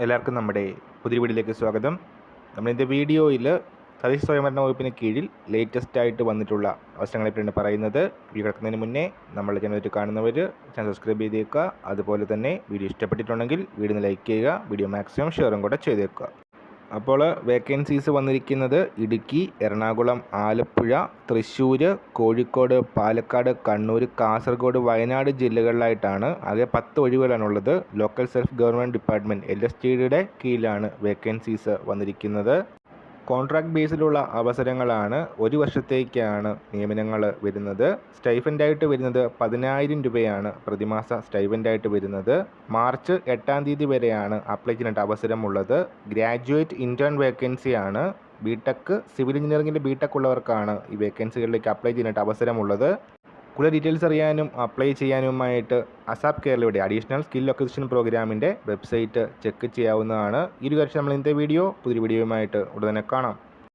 എല്ലാവർക്കും നമ്മുടെ പുതിയ വീഡിയോയിലേക്ക് സ്വാഗതം. നമ്മളിൻ്റെ വീഡിയോയിൽ തദ്ദേശ സ്വയംഭരണ വകുപ്പിന് കീഴിൽ ലേറ്റസ്റ്റ് ആയിട്ട് വന്നിട്ടുള്ള അവസരങ്ങളെപ്പറ്റിയാണ് പറയുന്നത്. വീഡിയോ കിടക്കുന്നതിന് മുന്നേ നമ്മുടെ ചാനൽ കാണുന്നവർ ചാനൽ സബ്സ്ക്രൈബ് ചെയ്തേക്കുക. അതുപോലെ തന്നെ വീഡിയോ ഇഷ്ടപ്പെട്ടിട്ടുണ്ടെങ്കിൽ വീഡിയോ ലൈക്ക് ചെയ്യുക, വീഡിയോ മാക്സിമം ഷെയറും കൂടെ ചെയ്തേക്കുക. അപ്പോൾ വേക്കൻസീസ് വന്നിരിക്കുന്നത് ഇടുക്കി, എറണാകുളം, ആലപ്പുഴ, തൃശ്ശൂർ, കോഴിക്കോട്, പാലക്കാട്, കണ്ണൂർ, കാസർഗോഡ്, വയനാട് ജില്ലകളിലായിട്ടാണ്. ആകെ 10 ഒഴിവുകളാണുള്ളത്. ലോക്കൽ സെൽഫ് ഗവൺമെൻറ് ഡിപ്പാർട്ട്മെൻറ്റ് LSTയുടെ കീഴിലാണ് വേക്കൻസീസ് വന്നിരിക്കുന്നത്. കോൺട്രാക്ട് ബേസിലുള്ള അവസരങ്ങളാണ്. 1 വർഷത്തേക്കാണ് നിയമനങ്ങൾ വരുന്നത്. സ്റ്റൈഫൻ്റായിട്ട് വരുന്നത് 10,000 രൂപയാണ് പ്രതിമാസ സ്റ്റൈഫൻ്റായിട്ട് വരുന്നത്. മാർച്ച് 8 തീയതി വരെയാണ് അപ്ലൈ ചെയ്യാനായിട്ട് അവസരമുള്ളത്. ഗ്രാജുവേറ്റ് ഇൻറ്റേൺ വേക്കൻസിയാണ്. ബിടെക്, സിവിൽ എഞ്ചിനീയറിംഗിൻ്റെ ബിടെക് ഉള്ളവർക്കാണ് ഈ വേക്കൻസികളിലേക്ക് അപ്ലൈ ചെയ്യാനായിട്ട് അവസരമുള്ളത്. കൂടുതൽ ഡീറ്റെയിൽസ് അറിയാനും അപ്ലൈ ചെയ്യാനുമായിട്ട് അസാപ് കേരളയുടെ അഡീഷണൽ സ്കിൽ അക്വിസിഷൻ പ്രോഗ്രാമിൻ്റെ വെബ്സൈറ്റ് ചെക്ക് ചെയ്യാവുന്നതാണ്. ഈ ഒരു കാര്യം നമ്മൾ ഇന്നത്തെ പുതിയ വീഡിയോയുമായിട്ട് ഉടനെ കാണാം.